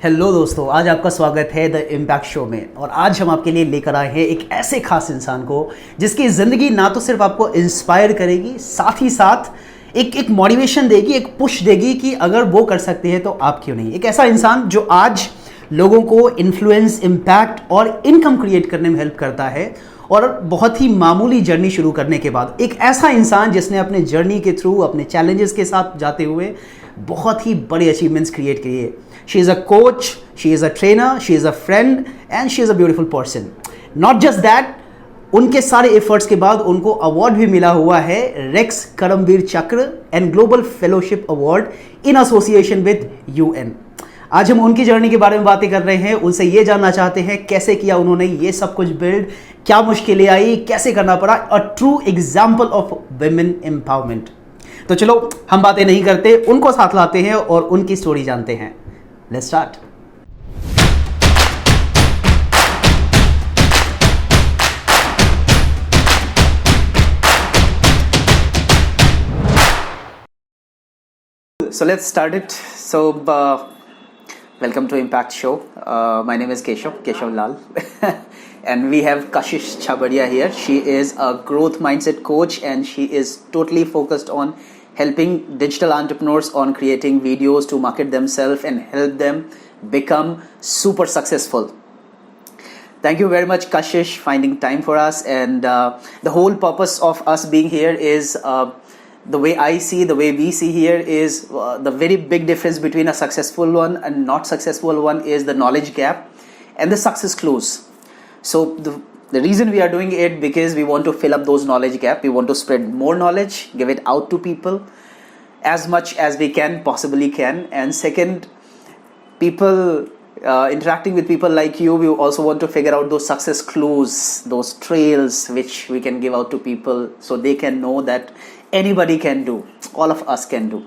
Hello दोस्तों, आज आपका स्वागत है द इम्पैक्ट शो में। और आज हम आपके लिए लेकर आए हैं एक ऐसे खास इंसान को जिसकी ज़िंदगी ना तो सिर्फ आपको इंस्पायर करेगी, साथ ही साथ एक मोटिवेशन देगी, एक पुश देगी कि अगर वो कर सकते हैं तो आप क्यों नहीं। एक ऐसा इंसान जो आज लोगों को इन्फ्लुएंस, इम्पैक्ट और इनकम क्रिएट करने में हेल्प करता है। और बहुत ही मामूली जर्नी शुरू करने के बाद एक ऐसा इंसान जिसने अपने जर्नी के थ्रू, अपने चैलेंजेस के साथ जाते हुए बहुत ही बड़े अचीवमेंट्स क्रिएट किए। She is a coach, she is a trainer, she is a friend and she is a beautiful person. Not just that, उनके सारे एफर्ट्स के बाद उनको अवार्ड भी मिला हुआ है, रेक्स करमवीर चक्र and global fellowship award in association with UN। आज हम उनकी जर्नी के बारे में बातें कर रहे हैं, उनसे ये जानना चाहते हैं कैसे किया उन्होंने ये सब कुछ बिल्ड, क्या मुश्किलें आई, कैसे करना पड़ा। A true example of women empowerment. तो चलो हम बातें नहीं करते, उनको साथ लाते हैं और उनकी स्टोरी जानते हैं। Let's start. So let's start it. So welcome to Impact Show. My name is Keshave Lal. And we have Kashesh Chhabbria here. She is a growth mindset coach and she is totally focused on helping digital entrepreneurs on creating videos to market themselves and help them become super successful. Thank you very much, Kashesh, finding time for us. And the whole purpose of us being here is the way I see, the way we see here is the very big difference between a successful one and not successful one is the knowledge gap and the success clues. So the reason we are doing it because we want to fill up those knowledge gap. We want to spread more knowledge, give it out to people as much as we can, possibly can. And second, people interacting with people like you, we also want to figure out those success clues, those trails which we can give out to people so they can know that anybody can do, all of us can do.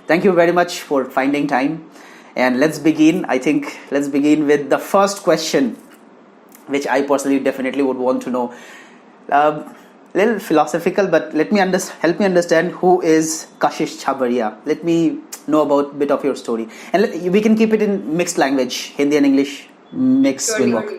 Thank you very much for finding time. And let's begin. I think let's begin with the first question, which I personally definitely would want to know. Little philosophical, but help me understand who is Kashesh Chhabbria. Let me know about a bit of your story, and we can keep it in mixed language, Hindi and English mix will work.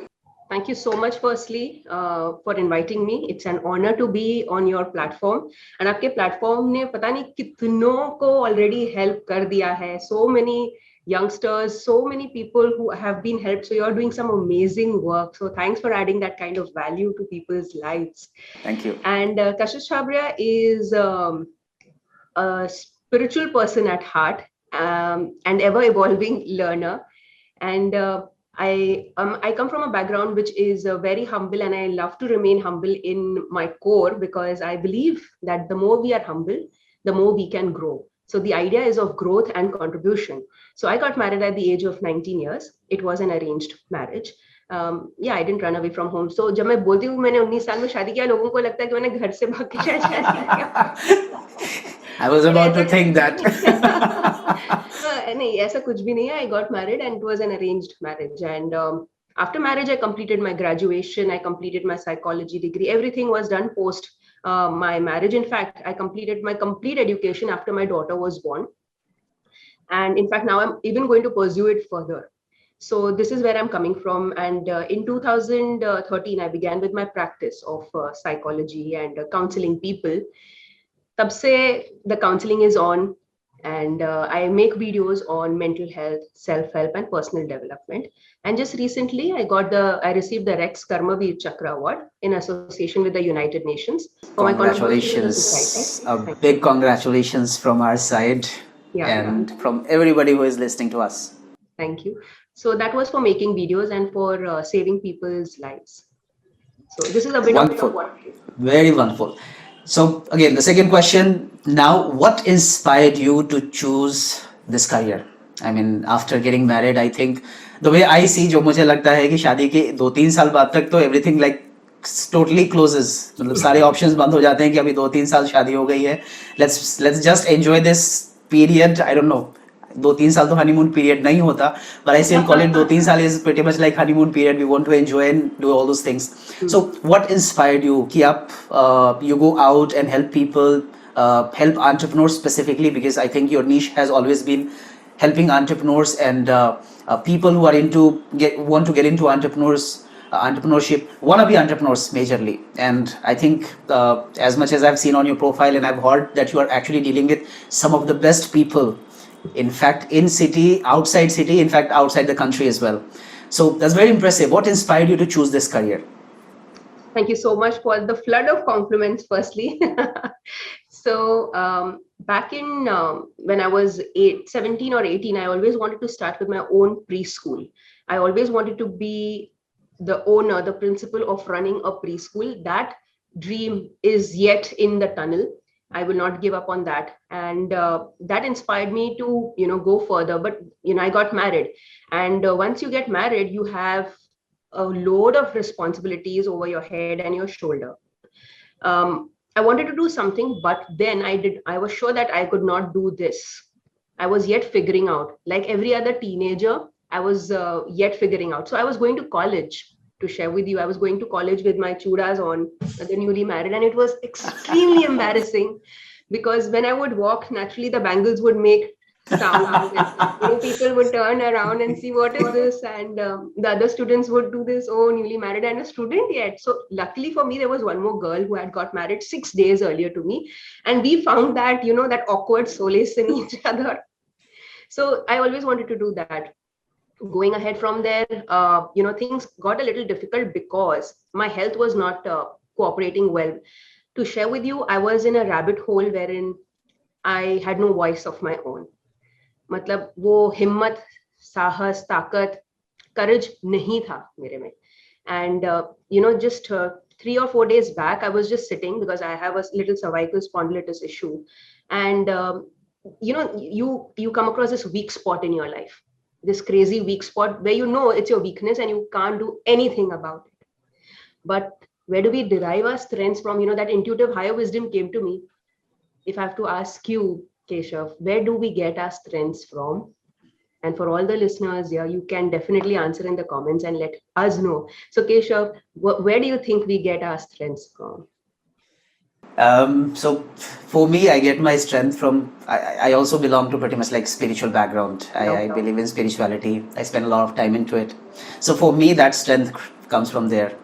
Thank you so much firstly for inviting me. It's an honor to be on your platform. And आपके platform ने पता नहीं कितनों को already help कर दिया है. So many youngsters, so many people who have been helped. So you're doing some amazing work. So thanks for adding that kind of value to people's lives. Thank you. And Kashesh Chhabbria is a spiritual person at heart and ever evolving learner. And I come from a background which is very humble, and I love to remain humble in my core because I believe that the more we are humble, the more we can grow. So the idea is of growth and contribution. So I got married at the age of 19 years. It was an arranged marriage. I didn't run away from home. So जब मैं बोलती हूँ मैंने 19 साल में शादी किया, लोगों को लगता है कि मैंने घर से भाग के शादी किया. I was about to think that. नहीं, ऐसा कुछ भी नहीं है. I got married and it was an arranged marriage. And after marriage, I completed my graduation. I completed my psychology degree. Everything was done post my marriage. In fact, I completed my complete education after my daughter was born. And in fact, now I'm even going to pursue it further. So this is where I'm coming from. And in 2013, I began with my practice of psychology and counseling people. Tab se the counseling is on, and I make videos on mental health, self-help, and personal development. And just recently, I received the Rex Karmavir Chakra Award in association with the United Nations. Congratulations! A big congratulations from our side, and from everybody who is listening to us. Thank you. So that was for making videos and for saving people's lives. So this is a bit wonderful. Of what. Very wonderful. So again, the second question now, what inspired you to choose this career? I mean, after getting married, I think the way I see, जो मुझे लगता है कि शादी के 2-3 साल बाद तक तो everything like totally closes. मतलब सारे options बंद हो जाते हैं कि अभी 2-3 साल शादी हो गई है. Let's just enjoy this period. I don't know. 2-3 साल तो honeymoon period नहीं होता, but I still call it 2-3 साल is pretty much like honeymoon period. We want to enjoy and do all those things. So what inspired you कि आप you go out and help people, help entrepreneurs specifically, because I think your niche has always been helping entrepreneurs and people who are want to get into entrepreneurship, want to be entrepreneurs majorly. And I think as much as I've seen on your profile and I've heard that you are actually dealing with some of the best people, in fact, in city, in fact, outside the country as well. So that's very impressive. What inspired you to choose this career? Thank you so much for the flood of compliments, firstly. So back in when I was 17 or 18, I always wanted to start with my own preschool. I always wanted to be the owner, the principal of running a preschool. That dream is yet in the tunnel. I will not give up on that. And that inspired me to, go further. But, I got married. And once you get married, you have a load of responsibilities over your head and your shoulder. I wanted to do something, but then I was sure that I could not do this. I was yet figuring out, like every other teenager, I was yet figuring out. So I was going to college. To share with you, I was going to college with my chudas on, the newly married, and it was extremely embarrassing because when I would walk, naturally the bangles would make sound, and people would turn around and see what is this, and the other students would do this. Oh, newly married and a student yet. So luckily for me, there was one more girl who had got married 6 days earlier to me, and we found that that awkward solace in each other. So I always wanted to do that. Going ahead from there, things got a little difficult because my health was not cooperating well. To share with you, I was in a rabbit hole wherein I had no voice of my own. मतलब वो हिम्मत, साहस, ताकत, courage नहीं था मेरे में. And just 3 or 4 days back, I was just sitting because I have a little cervical spondylitis issue, and you come across this weak spot in your life. This crazy weak spot where it's your weakness and you can't do anything about it. But where do we derive our strengths from? That intuitive higher wisdom came to me. If I have to ask you, Keshav, where do we get our strengths from? And for all the listeners here, you can definitely answer in the comments and let us know. So Keshav, where do you think we get our strengths from? So for me, I get my strength from, I also belong to pretty much like spiritual background. I believe in spirituality. I spend a lot of time into it. So for me, that strength comes from there.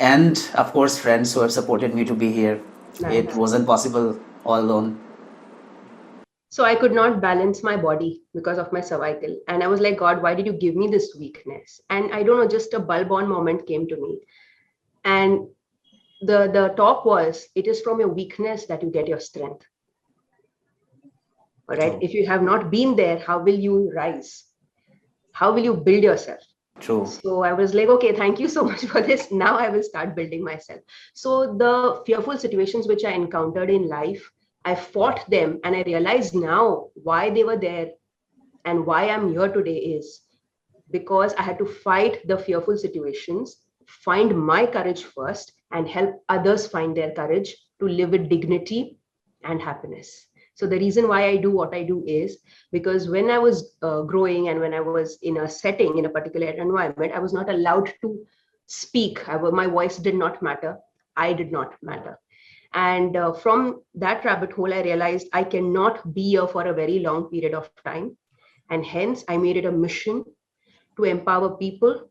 And of course, friends who have supported me to be here. Nice. It wasn't possible all alone. So I could not balance my body because of my cervical. And I was like, God, why did you give me this weakness? And I don't know, just a bulb-on moment came to me. And the talk was, it is from your weakness that you get your strength. All right. True. If you have not been there, how will you rise? How will you build yourself? True. So I was like, okay, thank you so much for this. Now I will start building myself. So the fearful situations which I encountered in life, I fought them, and I realized now why they were there and why I'm here today is because I had to fight the fearful situations, find my courage first, and help others find their courage to live with dignity and happiness. So the reason why I do what I do is because when I was growing and when I was in a setting, in a particular environment, I was not allowed to speak. My voice did not matter. I did not matter. And from that rabbit hole, I realized I cannot be here for a very long period of time. And hence, I made it a mission to empower people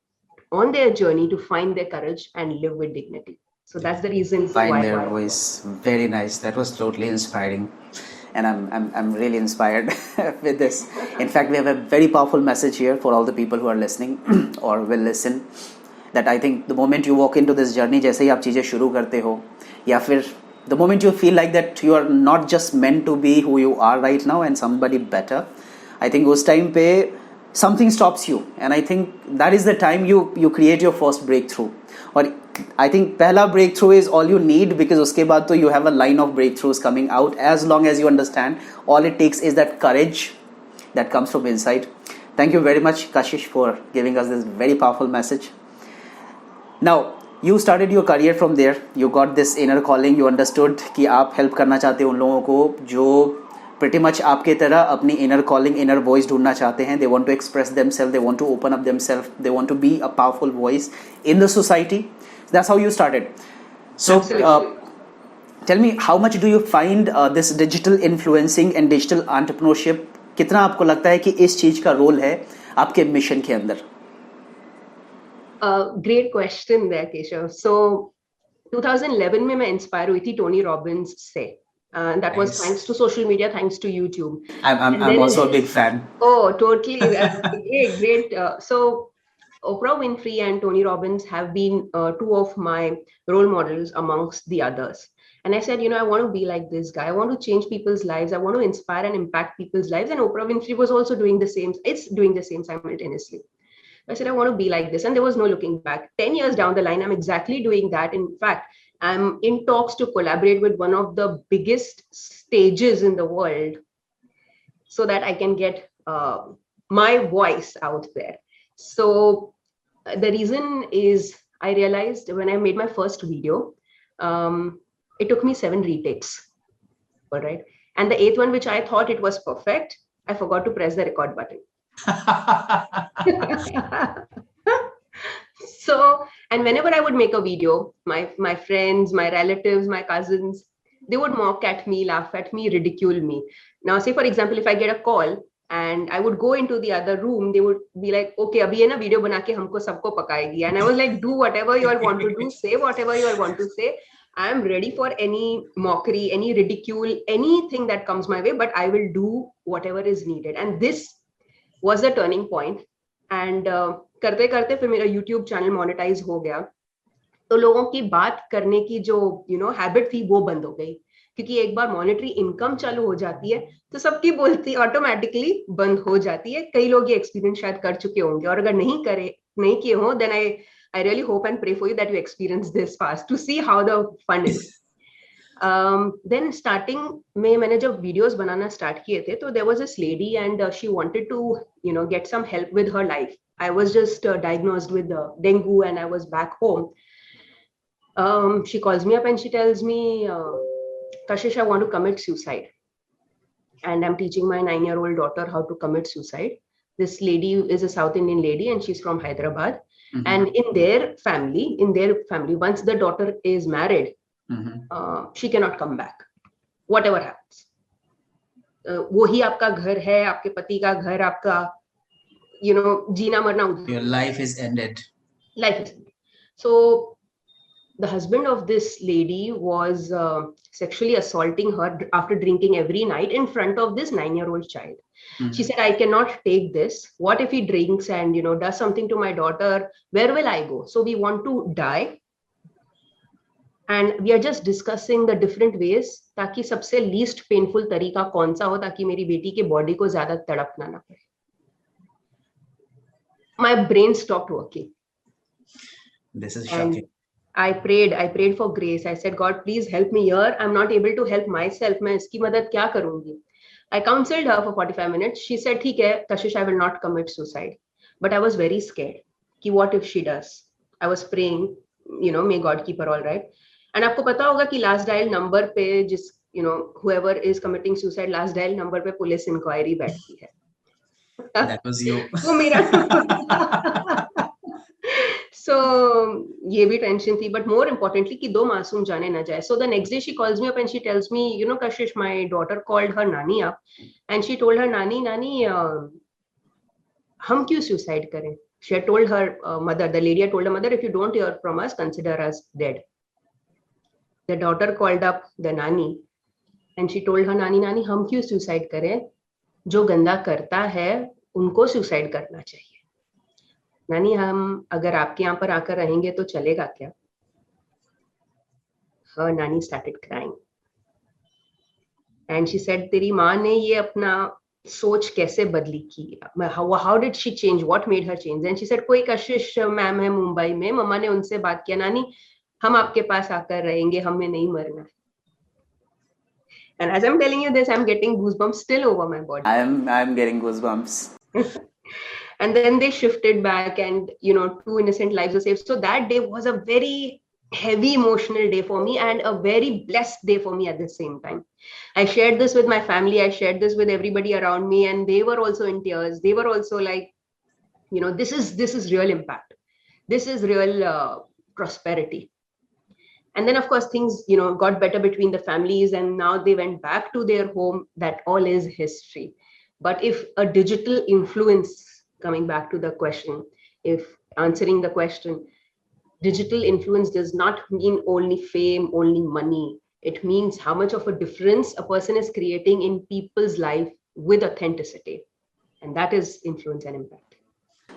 on their journey to find their courage and live with dignity. So that's the reason. Find their voice. Very nice. That was totally inspiring. And I'm really inspired with this. In fact, we have a very powerful message here for all the people who are listening or will listen. That I think the moment you walk into this journey, जैसे ही आप चीजें शुरू करते हो, या फिर the moment you feel like that you are not just meant to be who you are right now and somebody better, I think उस time पे something stops you, and I think that is the time you create your first breakthrough. Or I think पहला breakthrough is all you need, because उसके बाद तो you have a line of breakthroughs coming out. As long as you understand, all it takes is that courage that comes from inside. Thank you very much, Kashesh, for giving us this very powerful message. Now, you started your career from there. You got this inner calling. You understood कि आप help करना चाहते हो उन लोगों को जो pretty much आपके तरह अपनी inner calling, inner voice ढूंढना चाहते हैं. They want to express themselves. They want to open up themselves. They want to be a powerful voice in the society. That's how you started. So, tell me, how much do you find this digital influencing and digital entrepreneurship कितना आपको लगता है कि इस चीज का role है आपके मिशन के अंदर? Great question there, Keshav. So 2011 में मैं इंस्पायर हुई थी टोनी रॉबिन्स से. That was Nice. thanks to social media, thanks to YouTube. I'm also a big fan. Oh, totally. Great. So Oprah Winfrey and Tony Robbins have been two of my role models amongst the others. And I said, I want to be like this guy. I want to change people's lives. I want to inspire and impact people's lives. And Oprah Winfrey was also doing the same. It's doing the same simultaneously. I said, I want to be like this. And there was no looking back. 10 years down the line, I'm exactly doing that. In fact, I'm in talks to collaborate with one of the biggest stages in the world so that I can get my voice out there. So the reason is I realized when I made my first video, it took me 7 retakes. All right. And the 8th one, which I thought it was perfect, I forgot to press the record button. So, and whenever I would make a video, my friends, my relatives, my cousins, they would mock at me, laugh at me, ridicule me. Now, say for example, if I get a call and I would go into the other room, they would be like, okay, abhi ye na video bana ke humko sabko pakayegi. And I was like, do whatever you all want to do, say whatever you all want to say. I am ready for any mockery, any ridicule, anything that comes my way, but I will do whatever is needed. And this was a turning point. And करते करते फिर मेरा YouTube channel monetise हो गया, तो लोगों की बात करने की जो हैबिट थी वो बंद हो गई, क्योंकि एक बार मॉनेटरी इनकम चालू हो जाती है तो सबकी बोलती ऑटोमेटिकली बंद हो जाती है. कई लोग ये एक्सपीरियंस शायद कर चुके होंगे, और अगर नहीं किए हो, then I really hope and pray for you that you experience this fast to see how the fun is. Then starting में मैंने जब videos बनाना start किए थे, तो there was this lady and she wanted to get some help with her life. I was just diagnosed with dengue and I was back home. She calls me up and she tells me, Kashesh, I want to commit suicide. And I'm teaching my 9-year-old daughter how to commit suicide. This lady is a South Indian lady and she's from Hyderabad. Mm-hmm. And in their family, once the daughter is married, she cannot come back, whatever happens. वो ही आपका घर है, आपके पति का घर, आपका जीना मरना उधर. Your life is ended. Life is ended. So the husband of this lady was sexually assaulting her after drinking every night in front of this 9-year-old child. Mm-hmm. She said, I cannot take this. What if he drinks and does something to my daughter? Where will I go? So we want to die. And we are just discussing the different ways ताकि सबसे least painful तरीका कौन सा हो ताकि मेरी बेटी के body को ज़्यादा तड़पना ना पड़े. My brain stopped working. This is shocking. I prayed for grace. I said, God, please help me here. I'm not able to help myself. मैं इसकी मदद क्या करूँगी? I counseled her for 45 minutes. She said, ठीक है, Kashesh, I will not commit suicide. But I was very scared. कि what if she does? I was praying, may God keep her all right. And आपको पता होगा कि last dial number पे जिस whoever is committing suicide, last dial number पे police inquiry बैठती है. That was you. वो मेरा. So ये भी टेंशन थी, but more importantly कि 2 मासूम जाने ना जाए. So the next day she calls me up and she tells me, Kashesh, my daughter called her nani up and she told her nani, हम क्यों suicide करें? She had told her mother, the lady had told her mother, if you don't hear from us, consider us dead. The daughter called up the nani and she told her nani, हम क्यों suicide करें? जो गंदा करता है उनको suicide करना चाहिए. नानी, हम अगर आपके यहाँ पर आकर रहेंगे तो चलेगा क्या? Her nanny started crying and she said, तेरी माँ ने ये अपना सोच कैसे बदली की? How did she change? What made her change? And she said, कोई कशिश मैम है मुंबई में, मम्मा ने उनसे बात किया, नानी हम आपके पास आकर रहेंगे, हमें नहीं मरना है. And as I'm telling you this, I'm getting goosebumps still over my body. I'm getting goosebumps. And then they shifted back and 2 innocent lives were saved. So that day was a very heavy emotional day for me and a very blessed day for me at the same time. I shared this with my family. I shared this with everybody around me and they were also in tears. They were also like, this is real impact. This is real prosperity. And then of course things, got better between the families and now they went back to their home. That all is history. But if a digital influence, coming back to the question, if answering the question, digital influence does not mean only fame, only money. It means how much of a difference a person is creating in people's life with authenticity. And that is influence and impact.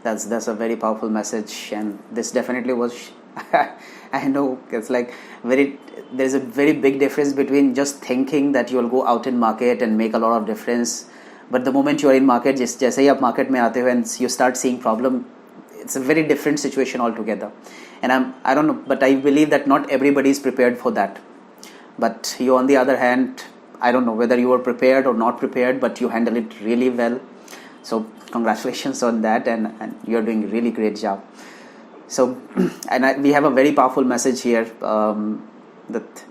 That's a very powerful message, and this definitely was. I know it's like there's a very big difference between just thinking that you'll go out in market and make a lot of difference, but the moment you're in market, just जैसे ही आप market में आते हो and you start seeing problem, it's a very different situation altogether. And I don't know, but I believe that not everybody is prepared for that. But you, on the other hand, I don't know whether you were prepared or not prepared, but you handle it really well. So congratulations on that, and you're doing a really great job. So, we have a very powerful message here, that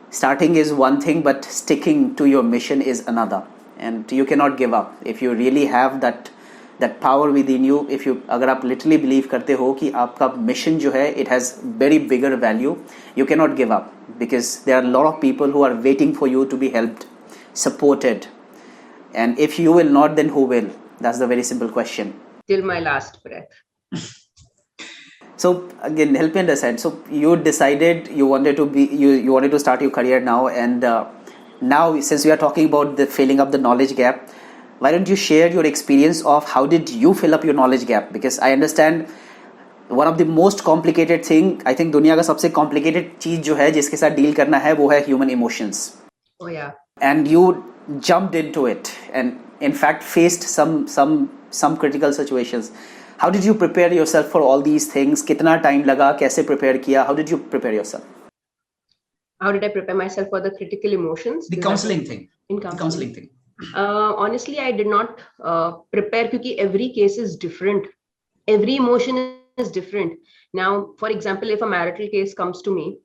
starting is one thing, but sticking to your mission is another. And you cannot give up. If you really have that power within you, अगर आप literally believe करते हो कि आपका mission जो है, it has very bigger value, you cannot give up, because there are a lot of people who are waiting for you to be helped, supported. And if you will not, then who will? That's the very simple question. Till my last breath. So again, help me understand. So you decided you wanted to start your career now, and now since we are talking about the filling up the knowledge gap, why don't you share your experience of how did you fill up your knowledge gap? Because I understand one of the most complicated thing, I think दुनिया का सबसे complicated चीज जो है जिसके साथ deal करना है वो है human emotions. Oh yeah. And you jumped into it, and in fact faced some critical situations. How did you prepare yourself for all these things? कितना time लगा? कैसे prepare किया? How did you prepare yourself? How did I prepare myself for the critical emotions? The counseling thing. In The counseling thing. Honestly, I did not prepare because every case is different. Every emotion is different. Now, for example, if a marital case comes to me,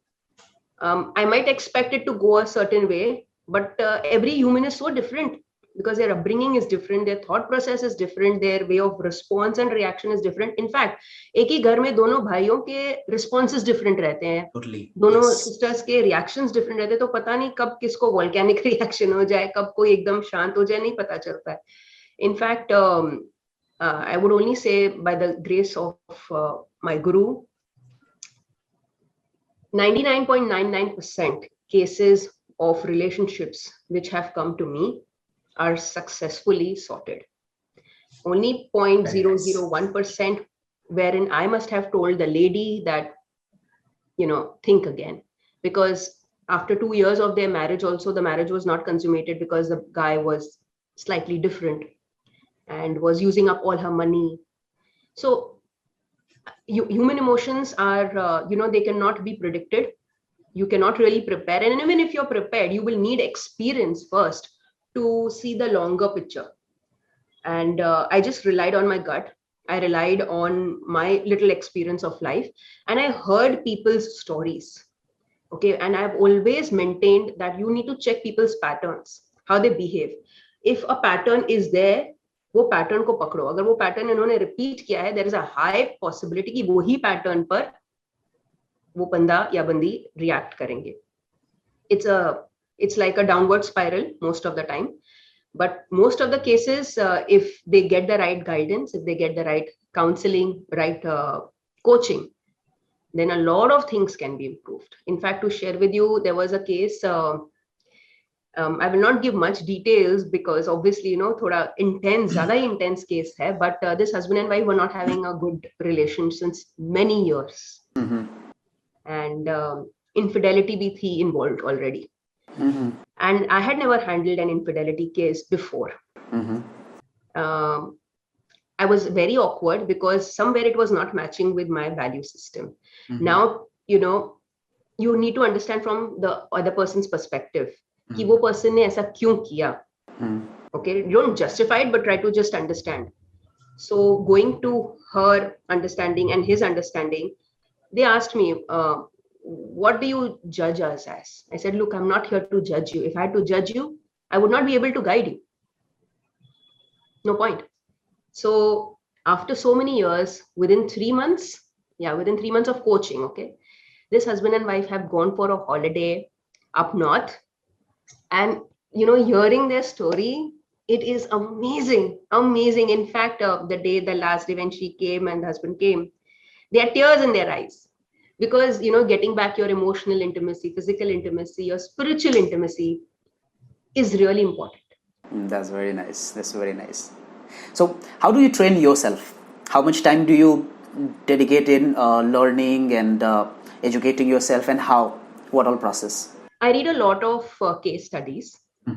I might expect it to go a certain way, but every human is so different, because their upbringing is different, their thought process is different, their way of response and reaction is different. In fact, एक ही घर में दोनों भाइयों के responses different रहते हैं. Totally. दोनों Yes. sisters के reactions different रहते हैं, तो पता नहीं कब किसको volcanic reaction हो जाए, कब कोई एकदम शांत हो जाए, नहीं पता चलता है. In fact, I would only say, by the grace of my guru, 99.99% cases of relationships which have come to me are successfully sorted. Only 0.001% wherein I must have told the lady that, think again. Because after 2 years of their marriage also, the marriage was not consummated because the guy was slightly different and was using up all her money. So human emotions are, they cannot be predicted. You cannot really prepare. And even if you're prepared, you will need experience first to see the longer picture. And I just relied on my gut. I relied on my little experience of life, and I heard people's stories. Okay. And I've always maintained that you need to check people's patterns, how they behave. If a pattern is there, वो pattern को पकड़ो. अगर वो pattern इन्होंने repeat किया है, there is a high possibility कि वो ही pattern पर वो बंदा या बंदी react करेंगे. It's like a downward spiral most of the time. But most of the cases, if they get the right guidance, if they get the right counseling, right coaching, then a lot of things can be improved. In fact, to share with you, there was a case, I will not give much details because obviously, thoda intense, zyada intense case hai, but this husband and wife were not having a good relation since many years. Mm-hmm. And infidelity bhi thi involved already. Mm-hmm. And I had never handled an infidelity case before. Mm-hmm. I was very awkward because somewhere it was not matching with my value system. Mm-hmm. Now, you need to understand from the other person's perspective. Mm-hmm. कि वो person ने ऐसा क्यों किया? Mm-hmm. Okay, don't justify it, but try to just understand. So going to her understanding and his understanding, they asked me, what do you judge us as? I said, look, I'm not here to judge you. If I had to judge you, I would not be able to guide you. No point. So after so many years, within 3 months of coaching, okay, this husband and wife have gone for a holiday up north. And, hearing their story, It is amazing, amazing. In fact, the last day when she came and the husband came, there are tears in their eyes, because getting back your emotional intimacy, physical intimacy, your spiritual intimacy is really important. That's very nice. That's very nice. So, how do you train yourself? How much time do you dedicate in learning and educating yourself, and how? What all process? I read a lot of case studies,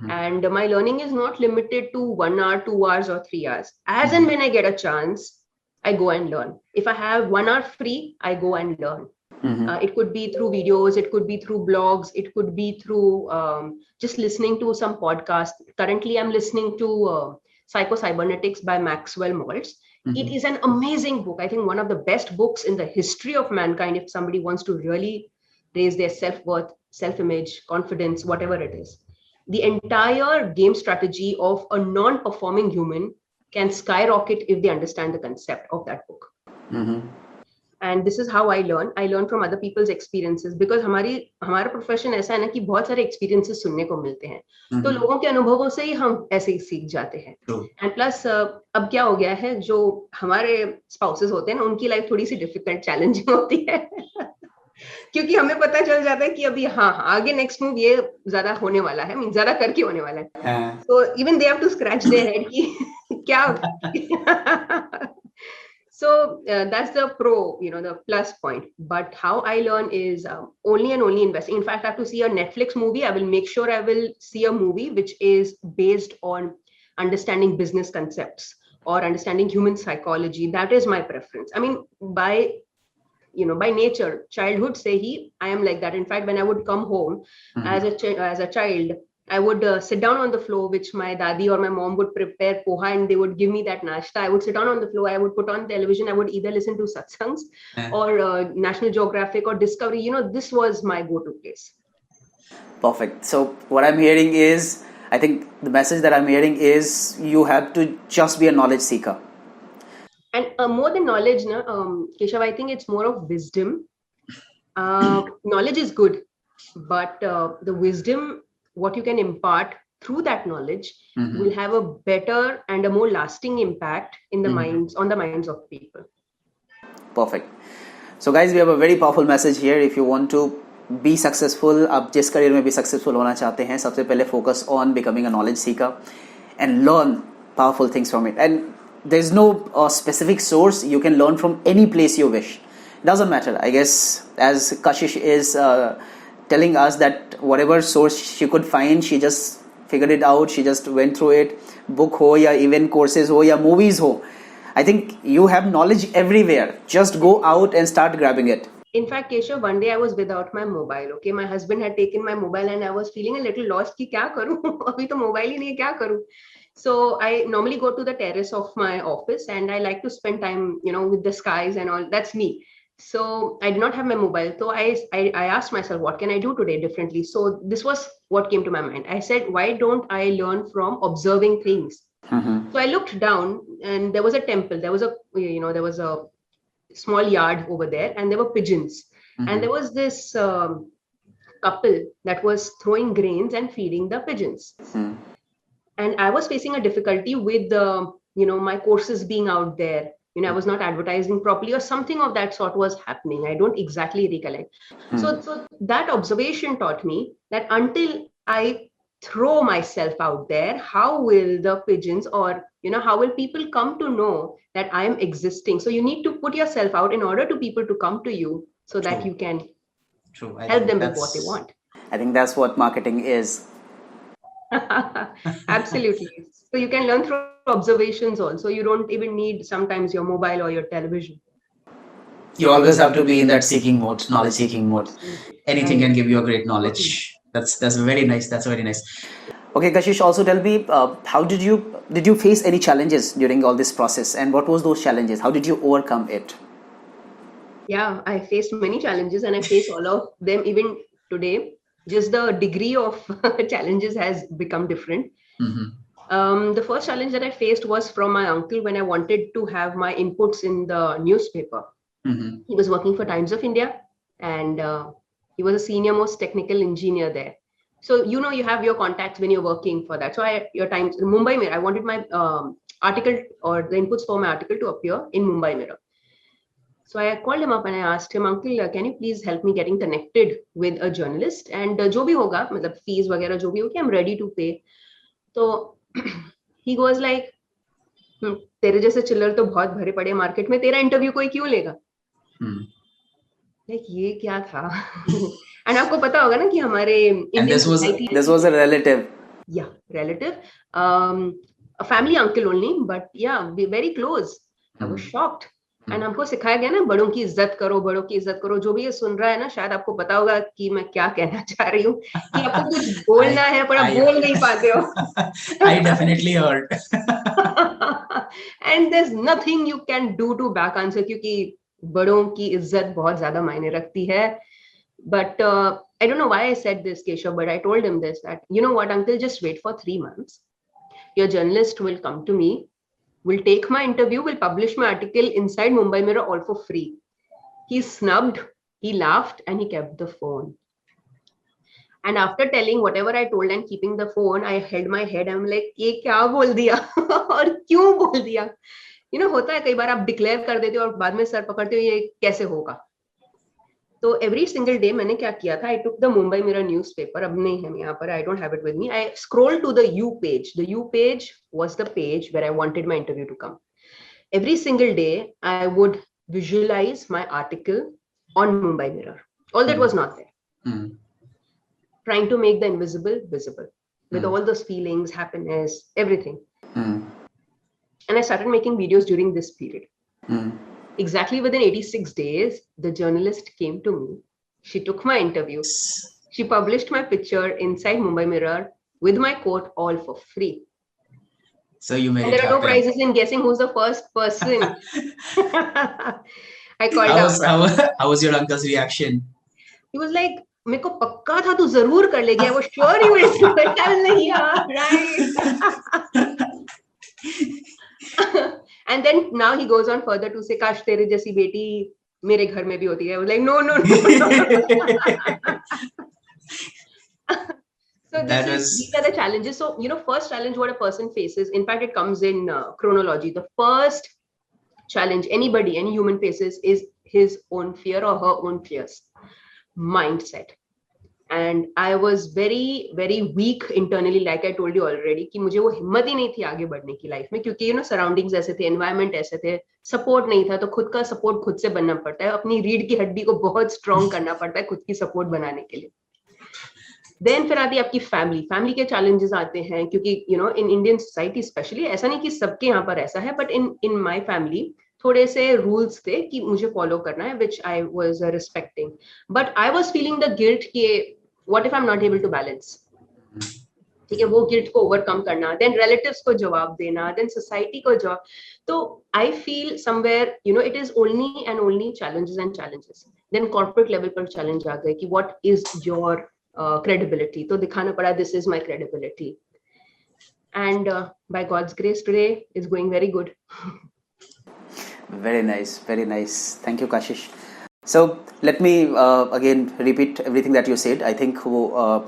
and my learning is not limited to 1 hour, 2 hours, or 3 hours. As and when I get a chance, I go and learn. If I have 1 hour free, I go and learn. It could be through videos, it could be through blogs, it could be through just listening to some podcast. Currently, I'm listening to Psycho-Cybernetics by Maxwell Maltz. It is an amazing book. I think one of the best books in the history of mankind, if somebody wants to really raise their self-worth, self-image, confidence, whatever it is. The entire game strategy of a non-performing human can skyrocket if they understand the concept of that book. And this is how I learn from other people's experiences, because हमारा profession ऐसा है ना कि बहुत सारे experiences सुनने को मिलते हैं, तो लोगों के अनुभवों से ही हम ऐसे ही सीख जाते हैं. एंड प्लस अब क्या हो गया है, जो हमारे स्पाउसेस होते हैं ना, उनकी लाइफ थोड़ी सी डिफिकल्ट, चैलेंजिंग होती है क्योंकि हमें पता चल जाता है कि अभी आगे नेक्स्ट मूव ये ज्यादा होने वाला है, मीन ज्यादा करके होने वाला है. तो even they have to scratch their head कि क्या. So that's the the plus point. But how I learn is only and only investing. In fact, I have to see a Netflix movie, I will make sure I will see a movie which is based on understanding business concepts or understanding human psychology. That is my preference. I mean, by nature, childhood se hi, I am like that. In fact, when I would come home as a child, I would sit down on the floor, which my dadi or my mom would prepare poha, and they would give me that nashta. I would sit down on the floor. I would put on television. I would either listen to satsangs or National Geographic or Discovery. This was my go-to place. Perfect. So what I'm hearing is, I think the message that I'm hearing is, you have to just be a knowledge seeker. And more than knowledge, Keshav, I think it's more of wisdom. Knowledge is good, but the wisdom, what you can impart through that knowledge, will have a better and a more lasting impact in the on the minds of people. Perfect. So guys, we have a very powerful message here. If you want to be successful, आप जिस career में भी successful होना चाहते हैं, सबसे पहले focus on becoming a knowledge seeker and learn powerful things from it. And there's no specific source. You can learn from any place you wish. Doesn't matter. I guess as Kashesh is telling us that whatever source she could find, she just figured it out. She just went through it. Book ho, ya even courses ho, ya movies ho. I think you have knowledge everywhere. Just go out and start grabbing it. In fact, Keshav, one day I was without my mobile. Okay, my husband had taken my mobile and I was feeling a little lost. कि क्या करूँ? अभी तो mobile ही नहीं है, क्या करूँ? So I normally go to the terrace of my office and I like to spend time, with the skies and all. That's me. So I did not have my mobile. So I asked myself, what can I do today differently? So this was what came to my mind. I said, why don't I learn from observing things? So I looked down and there was a temple. There was a small yard over there and there were pigeons. And there was this couple that was throwing grains and feeding the pigeons. And I was facing a difficulty with my courses being out there. I was not advertising properly or something of that sort was happening. I don't exactly recollect. So that observation taught me that until I throw myself out there, how will the pigeons or, how will people come to know that I am existing? So you need to put yourself out in order to people to come to you so that you can help them with what they want. I think that's what marketing is. Absolutely. So you can learn through observations also. You don't even need sometimes your mobile or your television. You always have to be in that seeking mode, knowledge seeking mode. Anything can give you a great knowledge. That's very nice. That's very nice. Okay, Kashesh, also tell me, how did you face any challenges during all this process, and what was those challenges? How did you overcome it? Yeah, I faced many challenges and I face all of them even today. Just the degree of challenges has become different. The first challenge that I faced was from my uncle when I wanted to have my inputs in the newspaper. He was working for Times of India and he was a senior most technical engineer there. So, you have your contacts when you're working for that. So your time, Mumbai Mirror, I wanted my article or the inputs for my article to appear in Mumbai Mirror. So I called him up and I asked him, Uncle, can you please help me getting connected with a journalist? And जो भी होगा, मतलब fees वगैरह जो भी होगी, I'm ready to pay. So he goes like, तेरे जैसे चिल्लर तो बहुत भरे पड़े मार्केट में, तेरा इंटरव्यू कोई क्यों लेगा? Like ये क्या था? And आपको पता होगा ना कि हमारे Indian society. This was a relative. Yeah, relative. A family uncle only, but yeah, we very close. I was shocked. And हमको सिखाया गया ना, बड़ों की इज्जत करो, बड़ों की इज्जत करो. जो भी ये सुन रहा है ना, शायद आपको पता होगा कि मैं क्या कहना चाह रही हूँ, कि आपको कुछ बोलना है पर आप बोल नहीं पाते हो. I definitely heard. And there's nothing you can do to back answer, क्योंकि बड़ों की इज्जत बहुत ज्यादा मायने रखती है. But I don't know why I said this, Keshav, but I told him this, that, you know what, uncle, just wait for 3 months. Your journalist will come to me, will take my interview, will publish my article inside Mumbai Mirror all for free. He snubbed, he laughed, and he kept the phone. And after telling whatever I told and keeping the phone, I held my head. I'm like, ये क्या बोल दिया और क्यों बोल दिया? You know, होता है कई बार आप डिक्लेयर कर देते हो और बाद में सर पकड़ते हो, ये कैसे होगा? तो every single day मैंने क्या किया था, I took the Mumbai Mirror newspaper, अब नहीं है यहाँ पर, I don't have it with me. I scrolled to the U page. The U page was the page where I wanted my interview to come. Every single day, I would visualize my article on Mumbai Mirror. All that was not there. Trying to make the invisible visible with all those feelings, happiness, everything. And I started making videos during this period. Exactly within 86 days, the journalist came to me. She took my interview. She published my picture inside Mumbai Mirror with my quote, all for free. So you made and it there are no happen. prizes in guessing who's the first person. I called out. How was your uncle's reaction? He was like, मेरे को पक्का था तू जरूर कर लेगी. I was sure you will do it. I was like, yeah, right. And then now he goes on further to say, काश तेरे जैसी बेटी मेरे घर में भी होती है. I was like, no. So these are the challenges. So, first challenge what a person faces, in fact, it comes in chronology. The first challenge any human faces is his own fear or her own fears. Mindset. And I was very, very weak internally, like I told you already, कि मुझे वो हिम्मत ही नहीं थी आगे बढ़ने की life में, क्योंकि surroundings ऐसे थे, environment ऐसे थे, support नहीं था, तो खुद का support खुद से बनना पड़ता है, अपनी रीढ़ की हड्डी को बहुत strong करना पड़ता है खुद की support बनाने के लिए. Then फिर आती है आपकी family के challenges आते हैं, क्योंकि in Indian society especially, ऐसा नहीं कि सबके यहाँ पर ऐसा है, but in my family थोड़े से rules थे कि मुझे follow करना है, which I was respecting. But I was feeling the guilt कि what if I'm not able to balance? ठीक है, वो गिल्ट को ओवरकम करना, देन रिलेटिव्स को जवाब देना, देन सोसाइटी को जवाब. तो I feel somewhere it is only and only challenges. Then corporate level पर चैलेंज आ गए कि व्हाट इज योर क्रेडिबिलिटी. तो दिखाना पड़ा, this is my credibility. And by God's grace today is going very good. Very nice. Thank you, Kashesh. So let me again repeat everything that you said. I think वो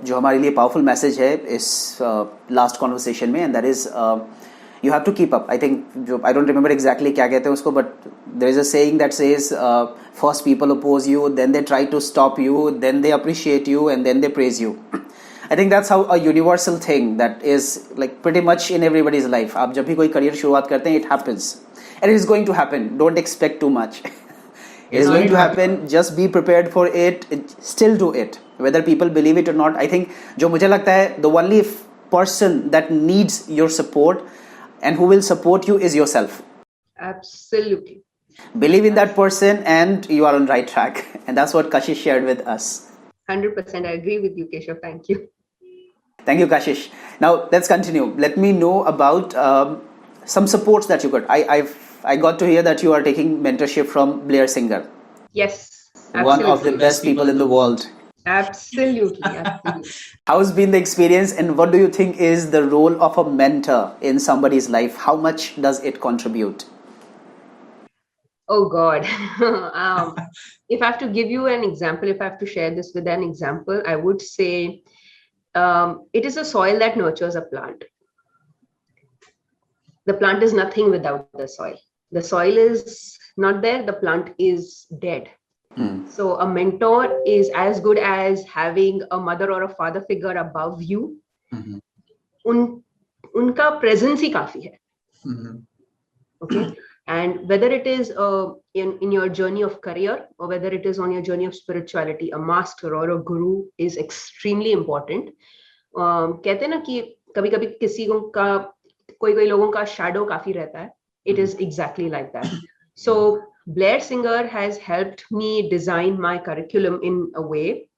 जो हमारे लिए powerful message है इस last conversation में, and that is you have to keep up. I think I don't remember exactly क्या कहते हैं उसको, but there is a saying that says first people oppose you, then they try to stop you, then they appreciate you, and then they praise you. I think that's how a universal thing that is like pretty much in everybody's life. आप जब भी कोई career शुरुआत करते हैं, it happens, and it is going to happen. Don't expect too much. It is going to happen. Just be prepared for it. Still do it, whether people believe it or not. I think जो मुझे लगता है, the only person that needs your support and who will support you is yourself. Absolutely. Believe in that person and you are on right track. And that's what Kashesh shared with us. 100%. I agree with you, Keshav. Thank you. Thank you, Kashesh. Now let's continue. Let me know about some supports that you got. I got to hear that you are taking mentorship from Blair Singer. Yes, absolutely. One of the best people in the world. Absolutely. How's been the experience, and what do you think is the role of a mentor in somebody's life? How much does it contribute? Oh God. If I have to give you an example, if I have to share this with an example, I would say it is a soil that nurtures a plant. The plant is nothing without the soil. The soil is not there, the plant is dead. So a mentor is as good as having a mother or a father figure above you. Unka presence hi kafi hai. Okay. And whether it is in your journey of career or whether it is on your journey of spirituality, a master or a guru is extremely important. कहते हैं ना कि कभी कभी किसी का कोई लोगों का shadow काफी रहता है. It is exactly like that. So Blair Singer has helped me design my curriculum in a way.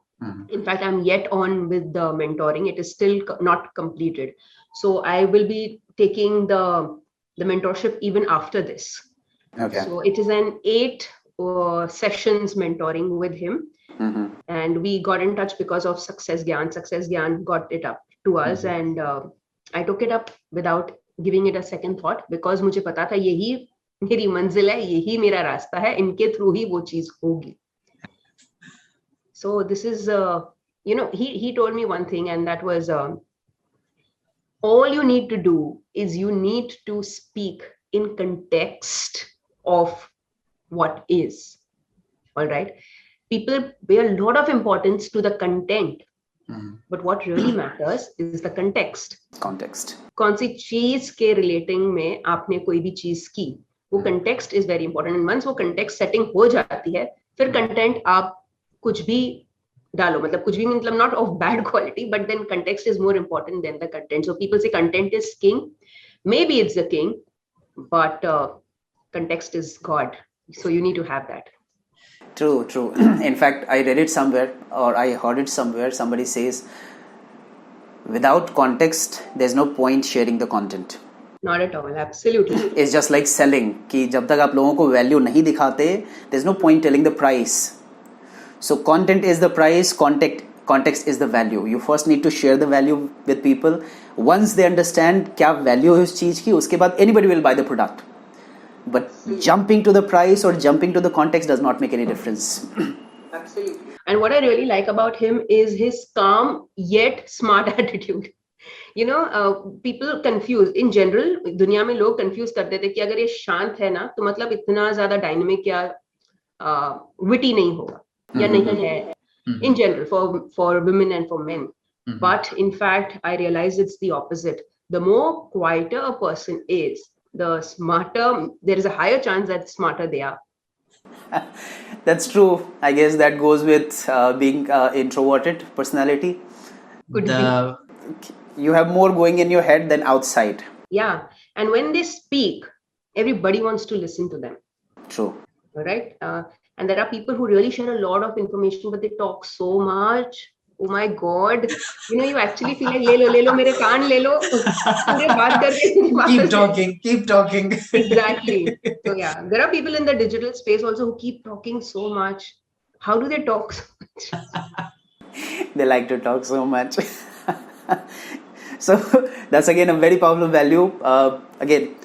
In fact, I'm yet on with the mentoring. It is still not completed. So I will be taking the mentorship even after this. Okay. So it is an 8 sessions mentoring with him. And we got in touch because of Success Gyan. Success Gyan got it up to us, and I took it up without giving it a second thought because मुझे पता था यही मेरी मंजिल है, यही मेरा रास्ता है, इनके थ्रू ही वो चीज होगी. So this is he told me one thing, and that was all you need to do is you need to speak in context of what is. All right. People pay a lot of importance to the content, but what really matters is the context. Context. कौन सी चीज के relating में आपने कोई भी चीज की, वो context is very important. And once वो context setting हो जाती है, फिर content आप कुछ भी डालो, मतलब कुछ भी मतलब not of bad quality, but then context is more important than the content. So people say content is king. Maybe it's the king, but context is God. So you need to have that. True. In fact, I read it somewhere or I heard it somewhere. Somebody says, without context, there's no point sharing the content. Not at all. Absolutely. It's just like selling. कि जब तक आप लोगों को value नहीं दिखाते, there's no point telling the price. So content is the price. Context is the value. You first need to share the value with people. Once they understand क्या value है उस चीज की, उसके बाद anybody will buy the product. But jumping to the price or jumping to the context does not make any difference. Absolutely. And what I really like about him is his calm yet smart attitude. People confuse in general. दुनिया में लोग confuse करते थे कि अगर ये शांत है ना, तो मतलब इतना ज़्यादा dynamic या witty नहीं होगा या नहीं है. In general, for women and for men. But in fact, I realize it's the opposite. The more quieter a person is, the smarter, there is a higher chance that smarter they are. That's true. I guess that goes with being introverted personality. You have more going in your head than outside. Yeah. And when they speak, everybody wants to listen to them. True. All right. And there are people who really share a lot of information, but they talk so much. Oh my God. You actually feel like, le lo, mere kaan le lo. Keep talking. Exactly. So yeah, there are people in the digital space also who keep talking so much. How do they talk so much? They like to talk so much. So that's again a very powerful value. Again,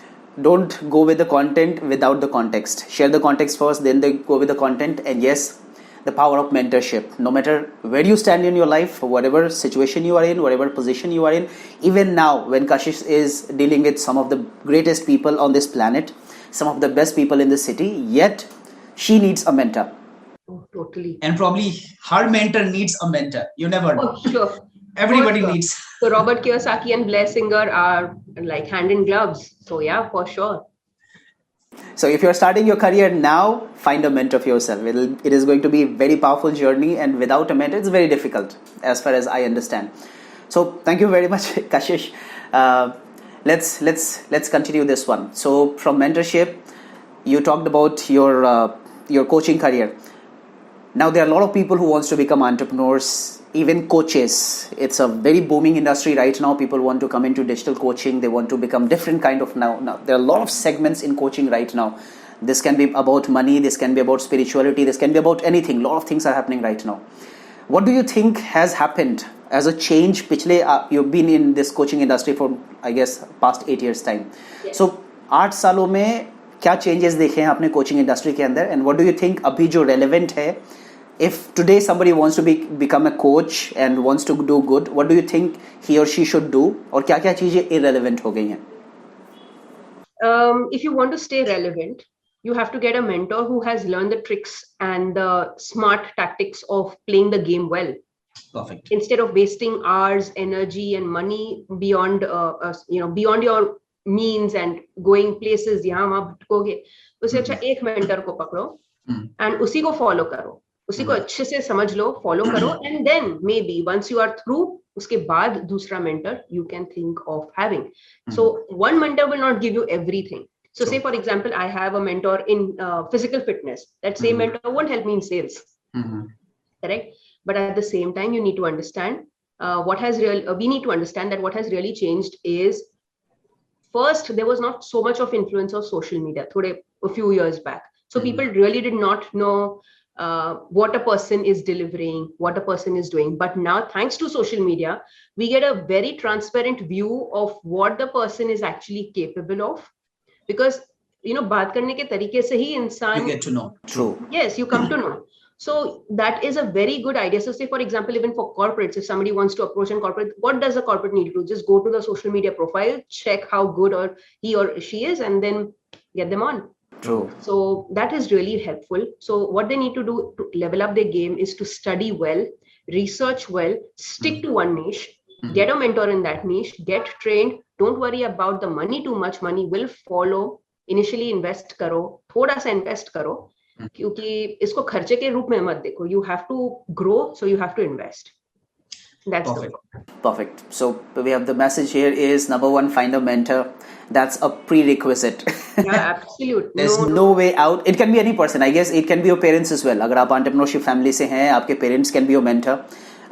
don't go with the content without the context. Share the context first, then they go with the content. And yes, the power of mentorship. No matter where you stand in your life, whatever situation you are in, whatever position you are in, even now when Kashesh is dealing with some of the greatest people on this planet, some of the best people in the city, yet she needs a mentor. Oh, totally. And probably her mentor needs a mentor. You never know. Oh, sure. Everybody needs. So Robert Kiyosaki and Blair Singer are like hand in gloves. So yeah, for sure. So if you're starting your career now, find a mentor for yourself. It is going to be a very powerful journey, and without a mentor, it's very difficult as far as I understand. So thank you very much, Kashesh. Let's continue this one. So from mentorship, you talked about your coaching career. Now there are a lot of people who wants to become entrepreneurs, even coaches. It's a very booming industry right now. People want to come into digital coaching. They want to become different kind of now. There are a lot of segments in coaching right now. This can be about money. This can be about spirituality. This can be about anything. A lot of things are happening right now. What do you think has happened as a change? You've been in this coaching industry for, I guess, past 8 years time. Yes. So 8 सालों में क्या changes देखे हैं आपने coaching industry के अंदर? And what do you think अभी जो relevant है if today somebody wants to become a coach and wants to do good, what do you think he or she should do? और क्या-क्या चीजें irrelevant हो गई हैं? If you want to stay relevant, you have to get a mentor who has learned the tricks and the smart tactics of playing the game well. Perfect. Instead of wasting hours, energy, and money beyond, beyond your means and going places यहाँ वहाँ भटकोगे, उससे अच्छा एक mentor को पकड़ो and उसी को follow करो, उसी को अच्छे से समझ लो, follow करो, and then maybe once you are through, उसके बाद दूसरा mentor you can think of having. So one mentor will not give you everything. So say for example, I have a mentor in physical fitness. That same mentor won't help me in sales. Correct? But at the same time, you need to understand we need to understand that what has really changed is, first, there was not so much of influence of social media a few years back. So people really did not know what a person is delivering, what a person is doing. But now, thanks to social media, we get a very transparent view of what the person is actually capable of. Because, बात करने के तरीके से ही इंसान, you get to know. True. Yes, you come to know. So that is a very good idea. So say, for example, even for corporates, if somebody wants to approach a corporate, what does the corporate need to do? Just go to the social media profile, check how good or he or she is, and then get them on. True. So that is really helpful. So what they need to do to level up their game is to study well, research well, stick to one niche, get a mentor in that niche, get trained. Don't worry about the money too much. Money will follow. Initially invest करो, थोड़ा सा invest करो, क्योंकि इसको खर्चे के रूप में मत देखो. You have to grow, so you have to invest. That's Perfect. the way. Perfect. So we have the message here is, number one, find a mentor. That's a prerequisite. Yeah, absolute. There's no way out. It can be any person. I guess it can be your parents as well. अगर आप entrepreneurship family से हैं, आपके parents can be your mentor.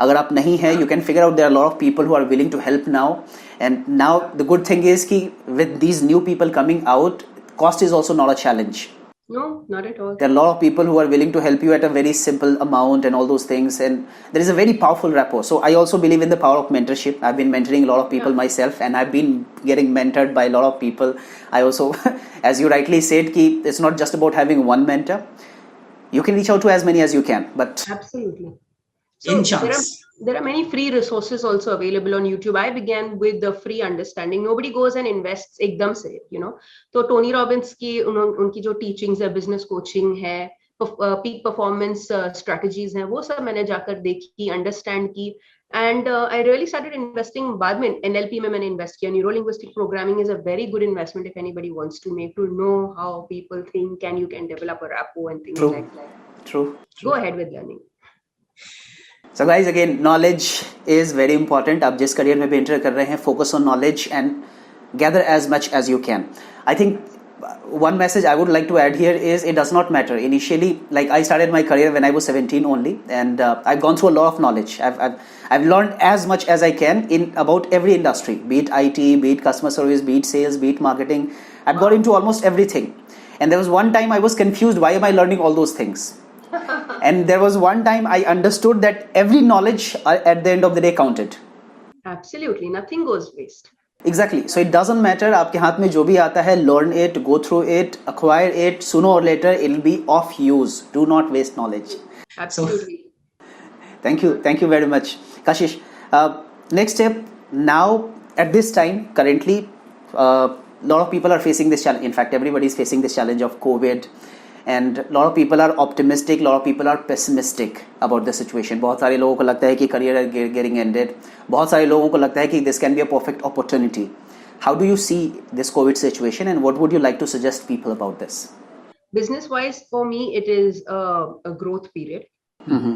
अगर आप नहीं हैं, you can figure out there are a lot of people who are willing to help now. And now the good thing is कि with these new people coming out, cost is also not a challenge. No, not at all. There are a lot of people who are willing to help you at a very simple amount and all those things, and there is a very powerful rapport. So I also believe in the power of mentorship. I've been mentoring a lot of people myself, and I've been getting mentored by a lot of people. I also, as you rightly said, it's not just about having one mentor. You can reach out to as many as you can, but absolutely. So there are many free resources also available on YouTube. I began with the free understanding. Nobody goes and invests एकदम से, तो Tony Robbins की उनकी जो teachings है, business coaching है, peak performance strategies हैं, वो सब मैंने जाकर देखी, अंडरस्टैंड की, and I really started investing. बाद में NLP में मैंने इन्वेस्ट किया. Neuro linguistic programming is a very good investment if anybody wants to make to know how people think and you can develop a rapport and things like that. True. Go ahead with learning. So guys, again, knowledge is very important. आप जिस career में भी enter कर रहे हैं, focus on knowledge and gather as much as you can. I think one message I would like to add here is it does not matter. Initially, like I started my career when I was 17 only, and I've gone through a lot of knowledge. I've learned as much as I can in about every industry, be it IT, be it customer service, be it sales, be it marketing. I've got into almost everything. And there was one time I was confused, why am I learning all those things? And there was one time I understood that every knowledge at the end of the day counted. Absolutely, nothing goes waste. Exactly. So it doesn't matter. आपके हाथ में जो भी आता है, learn it, go through it, acquire it. Sooner or later, it'll be of use. Do not waste knowledge. Absolutely. Thank you very much, Kashesh. Next step. Now, at this time, currently, a lot of people are facing this challenge. In fact, everybody is facing this challenge of COVID. And a lot of people are optimistic, a lot of people are pessimistic about the situation. बहुत सारे लोगों को लगता है कि career is getting ended. बहुत सारे लोगों को लगता है कि this can be a perfect opportunity. How do you see this COVID situation, and what would you like to suggest people about this? Business-wise, for me, it is a growth period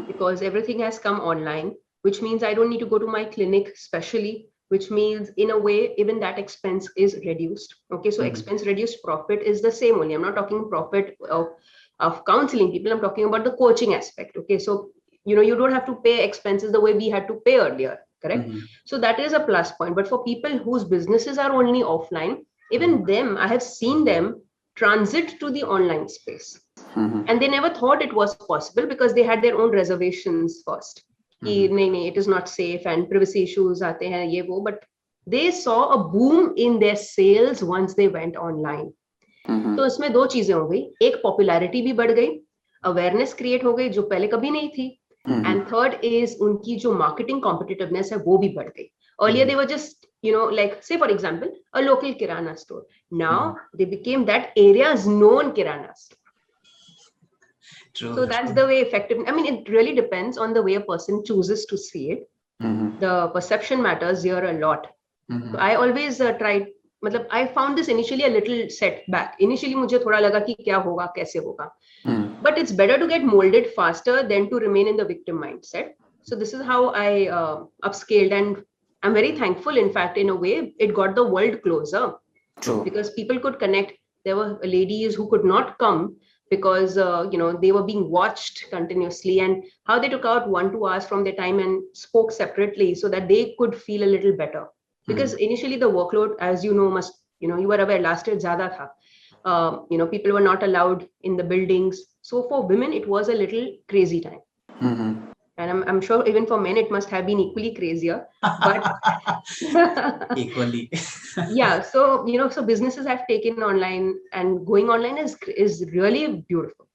because everything has come online, which means I don't need to go to my clinic specially, which means in a way, even that expense is reduced. Okay, so expense reduced, profit is the same only. I'm not talking profit of counseling people. I'm talking about the coaching aspect. Okay, so, you don't have to pay expenses the way we had to pay earlier, correct? So that is a plus point. But for people whose businesses are only offline, even them, I have seen them transit to the online space. And they never thought it was possible because they had their own reservations first. कि नहीं, it is not safe and privacy issues आते हैं ये वो, but they saw a boom in their sales once they went online. तो इसमें दो चीजें हो गई. एक, पॉपुलैरिटी भी बढ़ गई, awareness create हो गई जो पहले कभी नहीं थी. And third is उनकी जो marketing competitiveness है वो भी बढ़ गई. Earlier they were just, like say for example, a local kirana store. Now they became that area's known kirana store. True, so that's the way effective. I mean, it really depends on the way a person chooses to see it. The perception matters here a lot. So I always tried. मतलब I found this initially a little setback. Initially मुझे थोड़ा लगा कि क्या होगा, कैसे होगा. But it's better to get molded faster than to remain in the victim mindset. So this is how I upscaled, and I'm very thankful. In fact, in a way, it got the world closer. True. Because people could connect. There were ladies who could not come because they were being watched continuously, and how they took out 1-2 hours from their time and spoke separately so that they could feel a little better. Because initially the workload, as you know, you were aware, last year zyada tha. People were not allowed in the buildings. So for women, it was a little crazy time. And I'm sure even for men, it must have been equally crazier. But equally. Yeah. So, so businesses have taken online, and going online is really beautiful,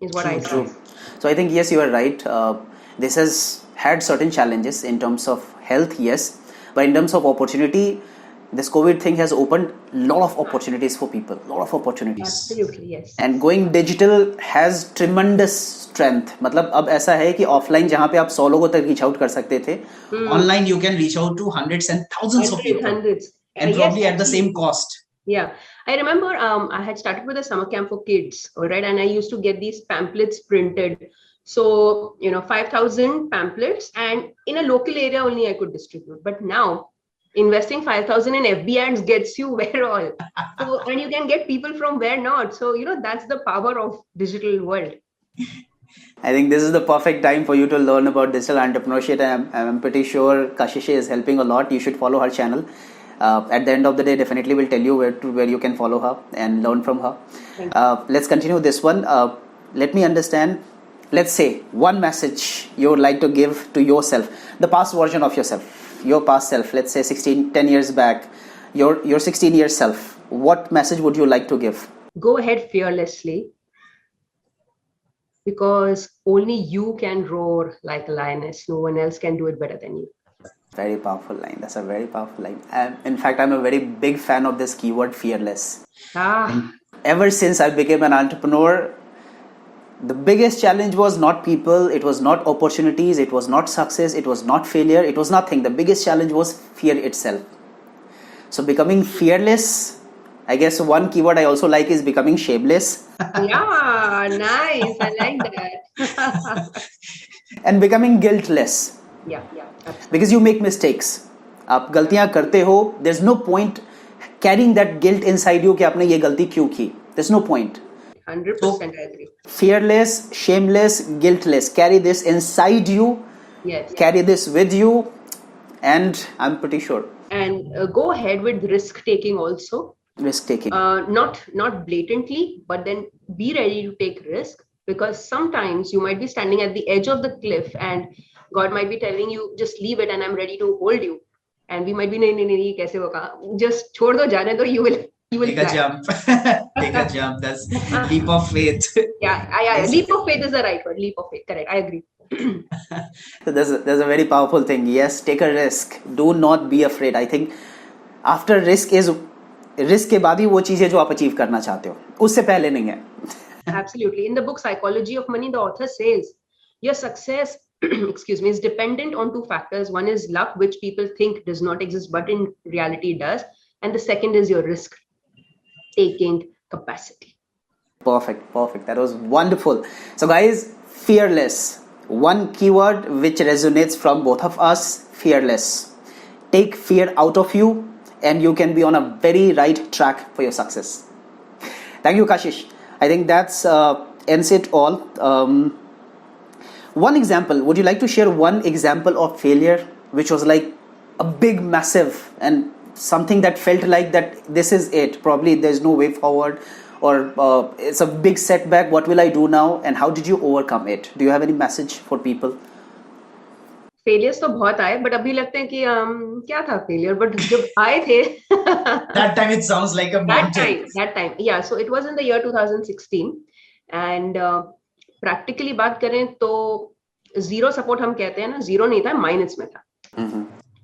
is what I True. see. So I think, yes, you are right. This has had certain challenges in terms of health, yes. But in terms of opportunity, this COVID thing has opened a lot of opportunities for people. A lot of opportunities. Absolutely, yes. And going digital has tremendous strength. मतलब अब ऐसा है कि offline जहाँ पे आप 100 लोगों तक reach out कर सकते थे, online you can reach out to hundreds and thousands of people. Hundreds. And probably at the same cost. Yeah. I remember I had started with a summer camp for kids, all right? And I used to get these pamphlets printed. So, 5,000 pamphlets, and in a local area only I could distribute. But now, investing 5,000 in FB ads gets you where all. So, and you can get people from where not. So, that's the power of digital world. I think this is the perfect time for you to learn about digital entrepreneurship. I'm pretty sure Kashesh is helping a lot. You should follow her channel. At the end of the day, definitely will tell you where you can follow her and learn from her. Let's continue this one. Let me understand. Let's say one message you would like to give to yourself, the past version of yourself, your past self. Let's say 10 years back, your 16-year self. What message would you like to give? Go ahead fearlessly, because only you can roar like a lioness. No one else can do it better than you. Very powerful line. That's a very powerful line. In fact, I'm a very big fan of this keyword, fearless. Ever since I became an entrepreneur, the biggest challenge was not people, it was not opportunities, it was not success, it was not failure, it was nothing. The biggest challenge was fear itself. So becoming fearless, I guess one keyword I also like is becoming shameless. Yeah, nice. I like that. And becoming guiltless. Yeah, absolutely. Because you make mistakes. आप गलतियां करते हो, there's no point carrying that guilt inside you कि आपने ये गलती क्यों की. There's no point. 100% I agree. Fearless, shameless, guiltless. Carry this inside you. Yes. Carry this with you, and I'm pretty sure. And go ahead with risk taking also. Risk taking. Not blatantly, but then be ready to take risk, because sometimes you might be standing at the edge of the cliff and God might be telling you, just leave it and I'm ready to hold you. And we might be, nahi, kaise hoga? Just chhod do, jane do, you will take a jump. Take a jump. That's leap of faith. Yeah. Leap of faith is the right word. Leap of faith. Correct. I agree. So there's a very powerful thing. Yes, take a risk. Do not be afraid. I think after risk के बाद ही वो चीज़ है जो आप achieve करना चाहते हो. उससे पहले नहीं है. Absolutely. In the book Psychology of Money, the author says your success is dependent on two factors. One is luck, which people think does not exist, but in reality it does. And the second is your risk taking capacity. Perfect. That was wonderful. So guys, fearless. One keyword which resonates from both of us, fearless. Take fear out of you and you can be on a very right track for your success. Thank you, Kashesh. I think that's ends it all. One example, would you like to share one example of failure which was like a big, massive and something that felt like that this is it, probably there's no way forward, or it's a big setback, what will I do now, and how did you overcome it? Do you have any message for people? Failures तो बहुत आए, but अभी लगते हैं कि क्या था failure, but जब आए थे that time it sounds like a mountain. That time, yeah. So it was in the year 2016, and practically बात करें तो जीरो सपोर्ट हम कहते हैं ना, जीरो नहीं था, माइनस में था,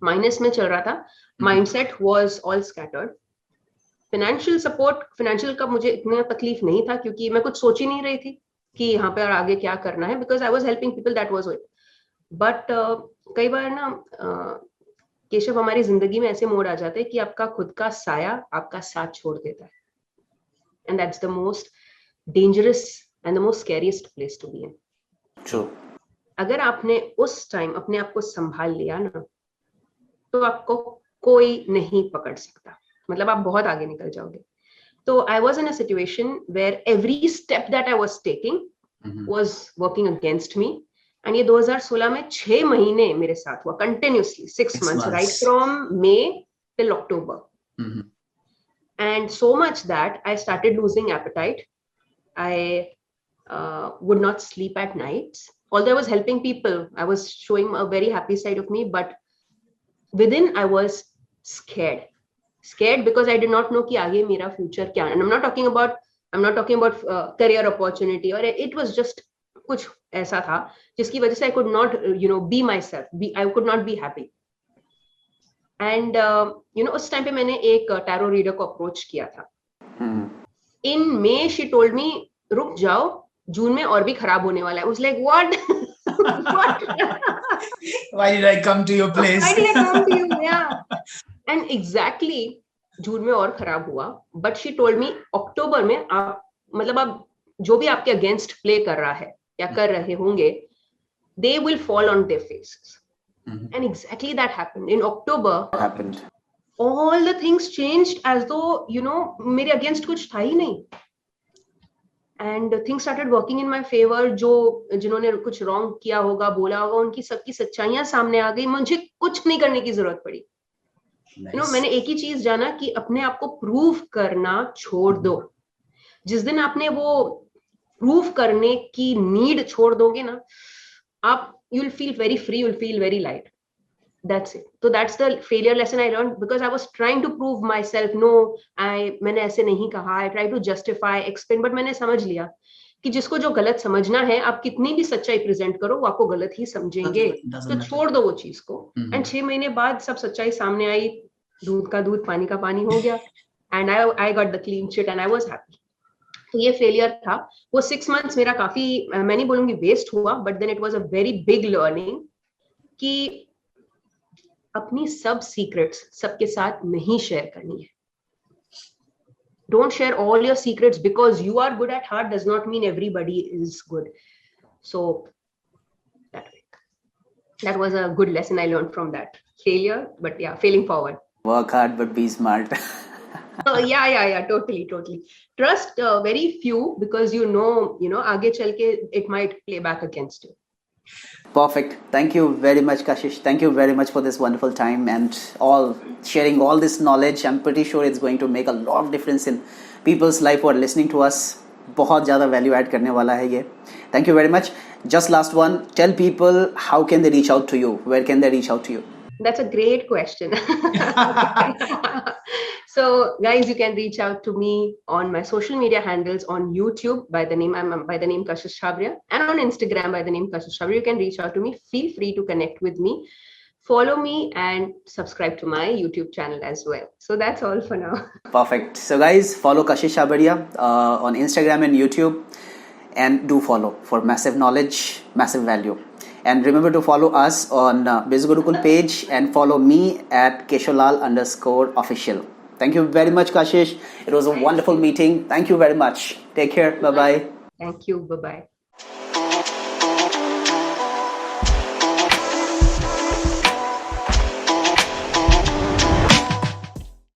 माइनस में चल रहा था, mindset was all scattered. Financial support, financial का मुझे इतना तकलीफ नहीं था क्योंकि मैं कुछ सोच ही नहीं रही थी कि यहाँ पे और आगे क्या करना है, because I was helping people, that was it. But कई बार ना केशव, हमारी जिंदगी में ऐसे मोड़ आ जाते हैं कि आपका खुद का साया आपका साथ छोड़ देता है, and that's the most dangerous and the most scariest place to be in. True. अगर आपने उस टाइम अपने आप को संभाल लिया ना, तो आपको कोई नहीं पकड़ सकता, मतलब आप बहुत आगे निकल जाओगे। तो I was in a situation where every step that I was taking was working against me, and ये 2016 में 6 महीने मेरे साथ हुआ continuously, 6 months, right from May till October. And so much that I started losing appetite. I would not sleep at nights. Although I was helping people, I was showing a very happy side of me, but within I was scared because I did not know कि आगे मेरा future क्या है. And I'm not talking about career opportunity, or it was just कुछ ऐसा था जिसकी वजह से I could not be myself, I could not be happy. And उस टाइम पे मैंने एक टैरो रीडर को अप्रोच किया था. In May she told me रुक जाओ, जून में और भी खराब होने वाला है. I was like, what? Why did I come to your place? Why did I come to you? Yeah. And exactly जून में और खराब हुआ. But she told me अक्टूबर में आप, मतलब आप जो भी आपके अगेंस्ट प्ले कर रहा है या कर रहे होंगे, they will fall on their faces. And exactly that happened. In October, all the things changed as though, मेरे against कुछ था ही नहीं. And things started working in my favor. जिन्होंने कुछ wrong किया होगा, बोला होगा, उनकी सबकी सच्चाइयां सामने आ गई. मुझे कुछ नहीं करने की जरूरत पड़ी. Nice. मैंने एक ही चीज जाना कि अपने आप को प्रूव करना छोड़ दो. जिस दिन आपने वो प्रूव करने की नीड छोड़ दोगे ना, आप you'll feel very free, you'll feel very light. That's it. So that's the failure lesson I learned, because I was trying to prove myself. No, मैंने ऐसे नहीं कहा. I tried to justify, explain, but मैंने समझ लिया कि जिसको जो गलत समझना है, आप कितनी भी सच्चाई प्रेजेंट करो, वो आपको गलत ही समझेंगे. तो छोड़ दो वो चीज को. And 6 महीने बाद सब सच्चाई सामने आई. दूध का दूध, पानी का पानी हो गया. And I got the clean sheet and I was happy. तो ये फेलियर था. वो 6 months मेरा काफी, मैं नहीं बोलूंगी वेस्ट हुआ, but then it was a very big learning कि अपनी सब सीक्रेट्स सबके साथ नहीं शेयर करनी है. Don't share all your secrets, because you are good at heart does not mean everybody is good. So that was a good lesson I learned from that failure. But yeah, failing forward. Work hard but be smart. Yeah, totally. Trust very few, because आगे चल के it might play back against you. Perfect. Thank you very much, Kashesh. Thank you very much for this wonderful time and sharing all this knowledge. I'm pretty sure it's going to make a lot of difference in people's life who are listening to us. बहुत ज़्यादा value add करने वाला है ये. Thank you very much. Just last one. Tell people how can they reach out to you? Where can they reach out to you? That's a great question. So guys, you can reach out to me on my social media handles, on YouTube by the name Kashesh Chhabbria, and on Instagram by the name Kashesh Chhabbria. You can reach out to me. Feel free to connect with me. Follow me and subscribe to my YouTube channel as well. So that's all for now. Perfect. So guys, follow Kashesh Chhabbria on Instagram and YouTube, and do follow for massive knowledge, massive value. And remember to follow us on Biz Gurukul page, and follow me at Keshave Lal _official. Thank you very much, Kashesh. It was a wonderful meeting. Thank you very much. Take care. Bye-bye. Thank you. Bye-bye.